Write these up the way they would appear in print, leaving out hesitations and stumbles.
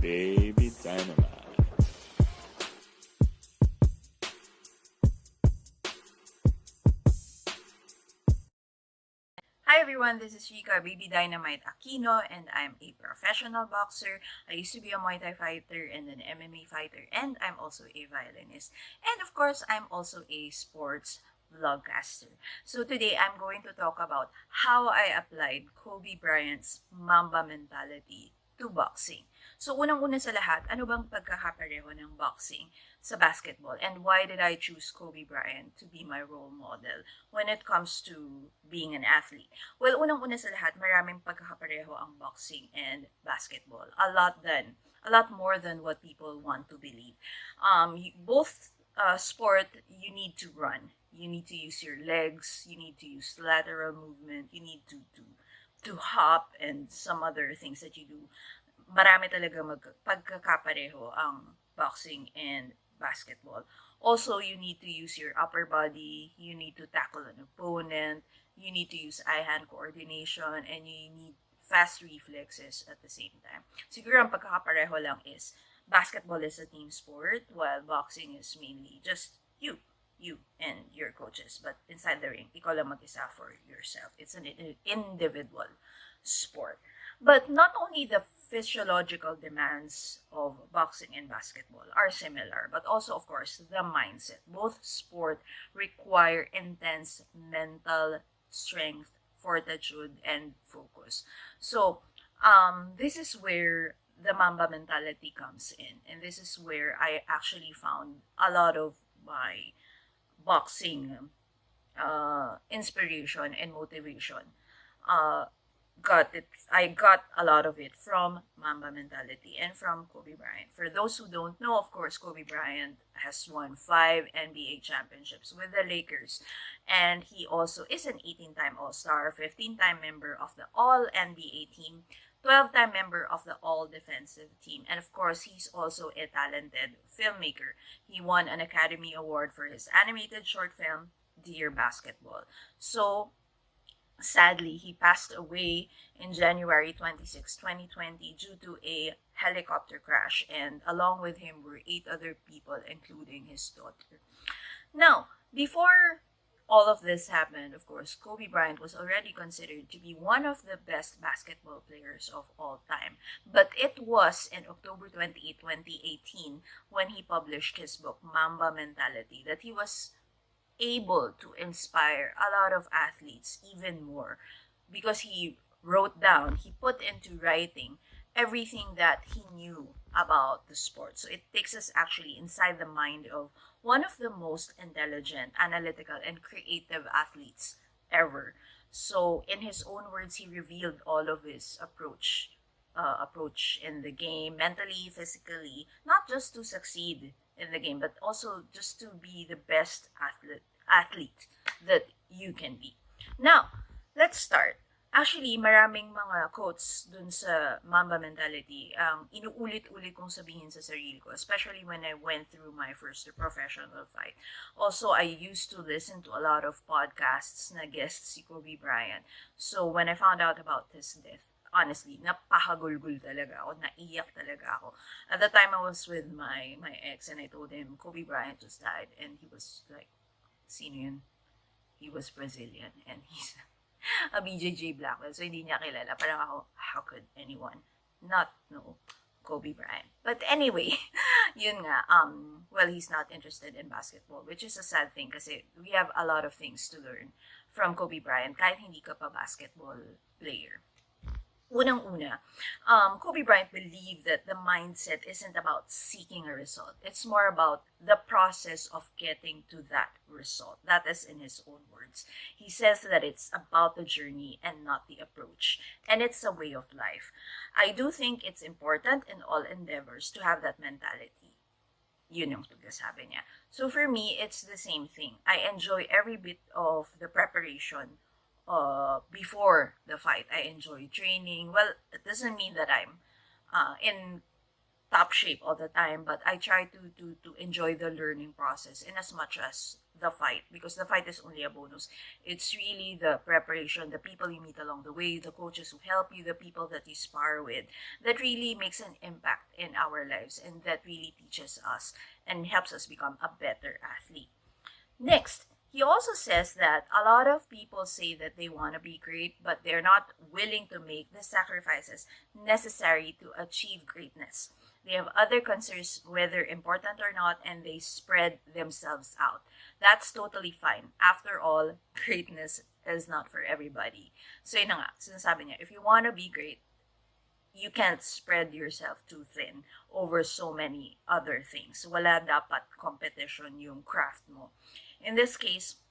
Baby Dynamite. Hi everyone, this is Rika Baby Dynamite Aquino and I'm a professional boxer. I used to be a Muay Thai fighter and an MMA fighter, and I'm also a violinist. And of course, I'm also a sports vlogcaster. So today I'm going to talk about how I applied Kobe Bryant's Mamba Mentality to boxing. So unang-una sa lahat, ano bang pagkakapareho ng boxing sa basketball, and why did I choose Kobe Bryant to be my role model when it comes to being an athlete? Well, unang-una sa lahat, maraming pagkakapareho ang boxing and basketball. A lot more than what people want to believe. Both sport, you need to run. You need to use your legs. You need to use lateral movement. You need to hop and some other things that you do. Marami talaga pagkakapareho ang boxing and basketball. Also, you need to use your upper body, you need to tackle an opponent, you need to use eye-hand coordination, and you need fast reflexes at the same time. Siguro ang pagkakapareho lang is basketball is a team sport while boxing is mainly just you and your coaches. But inside the ring, ikaw lang mag-isa for yourself. It's an individual sport. But not only the physiological demands of boxing and basketball are similar, but also, of course, the mindset. Both sport require intense mental strength, fortitude, and focus. So, this is where the Mamba mentality comes in, and this is where I actually found a lot of my boxing inspiration and motivation. Uh, I got a lot of it from Mamba Mentality and from Kobe Bryant. For those who don't know, of course, Kobe Bryant has won 5 NBA championships with the Lakers, and he also is an 18-time All-Star, 15-time member of the All-NBA team, 12-time member of the All-Defensive team, and of course, he's also a talented filmmaker. He won an Academy Award for his animated short film, Dear Basketball. So, sadly, he passed away in January 26, 2020 due to a helicopter crash, and along with him were 8 other people, including his daughter. Now, before all of this happened, of course, Kobe Bryant was already considered to be one of the best basketball players of all time. But it was in October 28, 2018, when he published his book, Mamba Mentality, that he was able to inspire a lot of athletes even more, because he wrote down, he put into writing everything that he knew about the sport. So it takes us actually inside the mind of one of the most intelligent, analytical, and creative athletes ever. So in his own words, he revealed all of his approach in the game, mentally, physically, not just to succeed in the game, but also just to be the best athlete that you can be. Now, let's start. Actually, maraming mga quotes dun sa Mamba Mentality ang inuulit-ulit kong sabihin sa sarili ko, especially when I went through my first professional fight. Also, I used to listen to a lot of podcasts na guest si Kobe Bryant. So, when I found out about his death, honestly, napakagulgul talaga ako, naiyak talaga ako. At the time, I was with my ex, and I told him, Kobe Bryant just died, and he was like, sino yun? He was Brazilian, and he's a BJJ black belt, so hindi niya kilala. Parang ako, how could anyone not know Kobe Bryant? But anyway, yun nga, well, he's not interested in basketball, which is a sad thing kasi we have a lot of things to learn from Kobe Bryant kahit hindi ka pa basketball player. Unang-una, Kobe Bryant believed that the mindset isn't about seeking a result. It's more about the process of getting to that result. That is in his own words. He says that it's about the journey and not the approach. And it's a way of life. I do think it's important in all endeavors to have that mentality. Yun yung pagkasabi niya. So for me, it's the same thing. I enjoy every bit of the preparation before the fight. I enjoy training. Well, it doesn't mean that I'm in top shape all the time, but I try to enjoy the learning process in as much as the fight, because the fight is only a bonus. It's really the preparation, the people you meet along the way, the coaches who help you, the people that you spar with, that really makes an impact in our lives, and that really teaches us and helps us become a better athlete. Next, he also says that a lot of people say that they want to be great, but they're not willing to make the sacrifices necessary to achieve greatness. They have other concerns, whether important or not, and they spread themselves out. That's totally fine. After all, greatness is not for everybody. So yun na nga, sinasabi niya, if you want to be great, you can't spread yourself too thin over so many other things. Wala dapat competition yung craft mo. In this case,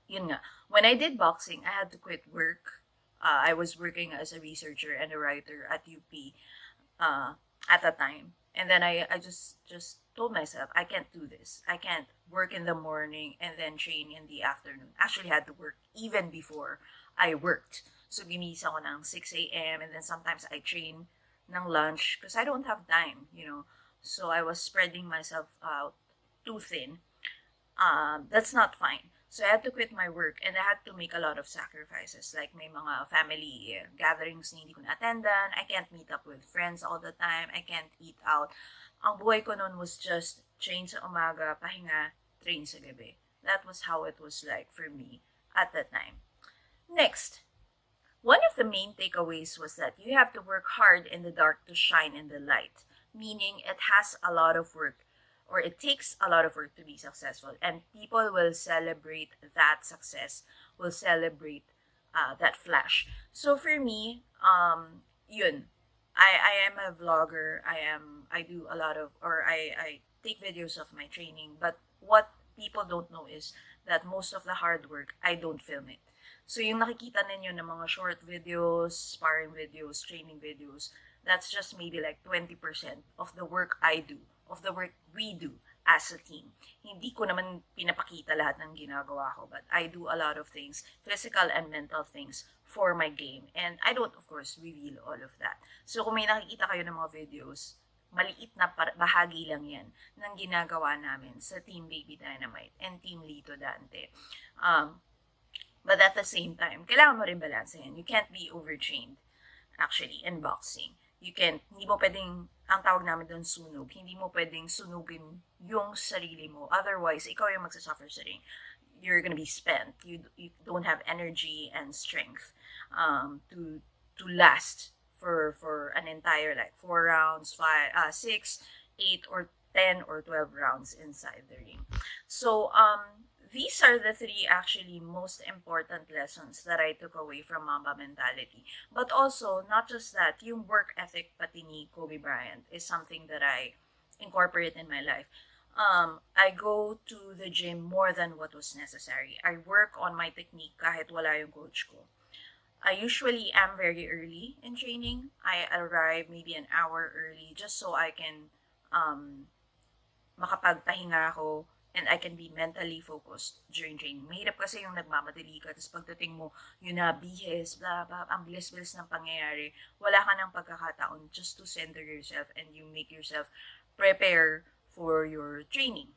yun nga, when I did boxing, I had to quit work. I was working as a researcher and a writer at UP at the time. And then I just told myself, I can't do this. I can't work in the morning and then train in the afternoon. Actually, had to work even before I worked. So, gimisa ko ng 6 a.m. and then sometimes I train ng lunch because I don't have time, So, I was spreading myself out too thin. That's not fine. So, I had to quit my work and I had to make a lot of sacrifices. Like, may mga family gatherings na hindi ko na-attendan. I can't meet up with friends all the time. I can't eat out. Ang buhay ko nun was just train sa umaga, pahinga, train sa gabi. That was how it was like for me at that time. Next, one of the main takeaways was that you have to work hard in the dark to shine in the light, meaning it has a lot of work, or it takes a lot of work to be successful, and people will celebrate that success, will celebrate that flash. So for me, yun, I am a vlogger. I do a lot of, or I take videos of my training, but what people don't know is that most of the hard work, I don't film it. So yung nakikita ninyo ng mga short videos, sparring videos, training videos, that's just maybe like 20% of the work I do, of the work we do as a team. Hindi ko naman pinapakita lahat ng ginagawa ko, but I do a lot of things, physical and mental things, for my game. And I don't, of course, reveal all of that. So kung may nakikita kayo ng mga videos, maliit na bahagi lang yan ng ginagawa namin sa Team Baby Dynamite and Team Lito Dante. But at the same time, kailangan mo rin balansehin. You can't be overtrained, actually, in boxing. Hindi mo pwedeng, ang tawag namin doon sunog, hindi mo pwedeng sunugin yung sarili mo. Otherwise, ikaw yung magsasuffer sa ring. You're gonna be spent. You don't have energy and strength to last for an entire, like, 4 rounds, 5, 6, 8, or 10, or 12 rounds inside the ring. So, these are the 3 actually most important lessons that I took away from Mamba Mentality. But also, not just that, yung work ethic pati ni Kobe Bryant is something that I incorporate in my life. I go to the gym more than what was necessary. I work on my technique kahit wala yung coach ko. I usually am very early in training. I arrive maybe an hour early just so I can makapagpahinga ako and I can be mentally focused during training. Mahirap kasi yung nagmamadali ka, tapos pagdating mo, yun na, bihis, blah, blah, ang bilis-bilis ng pangyayari. Wala ka ng pagkakataon just to center yourself and you make yourself prepare for your training.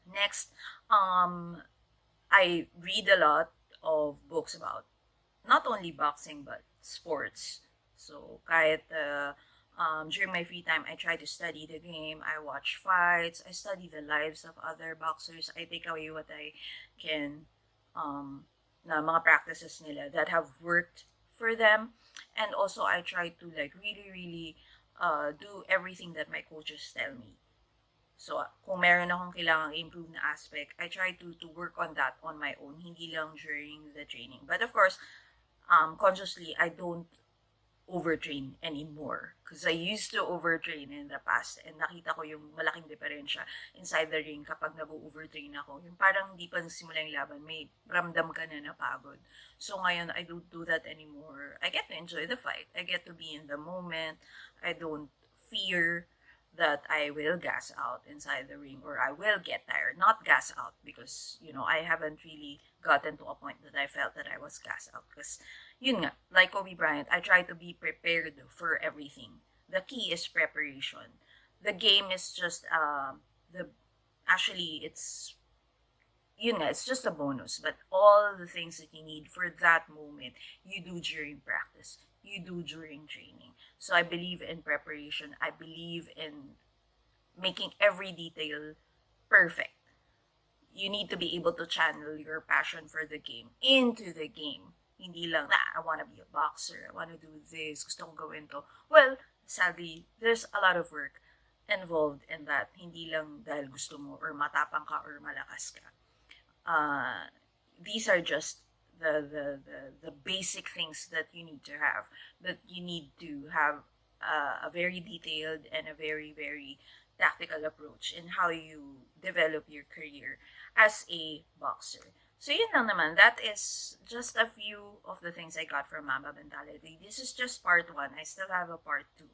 Next, I read a lot of books about not only boxing but sports. So kahit during my free time, I try to study the game. I watch fights. I study the lives of other boxers. I take away what I can, na mga practices nila that have worked for them. And also, I try to like really do everything that my coaches tell me. So, kung meron akong kailangang improve na aspect, I try to work on that on my own, hindi lang during the training. But of course, consciously, I don't overtrain anymore. Because I used to overtrain in the past and nakita ko yung malaking diferensya inside the ring kapag nag-overtrain ako. Yung parang hindi pa nagsimula yung laban, may ramdam ka na napagod. So ngayon, I don't do that anymore. I get to enjoy the fight. I get to be in the moment. I don't fear that I will gas out inside the ring or I will get tired. Not gas out because, I haven't really gotten to a point that I felt that I was gas out. Because, yun nga, like Kobe Bryant, I try to be prepared for everything. The key is preparation. The game is just, it's just a bonus. But all the things that you need for that moment, you do during practice. you do during training. So I believe in preparation. I believe in making every detail perfect. You need to be able to channel your passion for the game into the game. Hindi lang, I want to be a boxer, I want to do this, gusto kong gawin to. Well, sadly, there's a lot of work involved in that. Hindi lang dahil gusto mo or matapang ka or malakas ka. These are just the basic things that you need to have. That you need to have a very detailed and a very, very tactical approach in how you develop your career as a boxer. So yun lang naman, that is just a few of the things I got from Mamba Mentality. This is just part 1. I still have a part 2.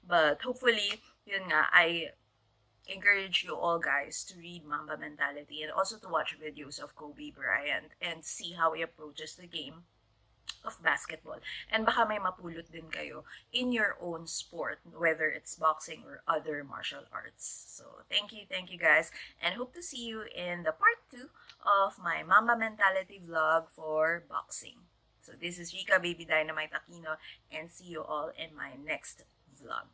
But hopefully, yun nga, I encourage you all guys to read Mamba Mentality and also to watch videos of Kobe Bryant and see how he approaches the game of basketball. And baka may mapulot din kayo in your own sport, whether it's boxing or other martial arts. So thank you guys, and hope to see you in the part 2 of my Mamba Mentality vlog for boxing. So this is Rika Baby Dynamite Aquino, and see you all in my next vlog.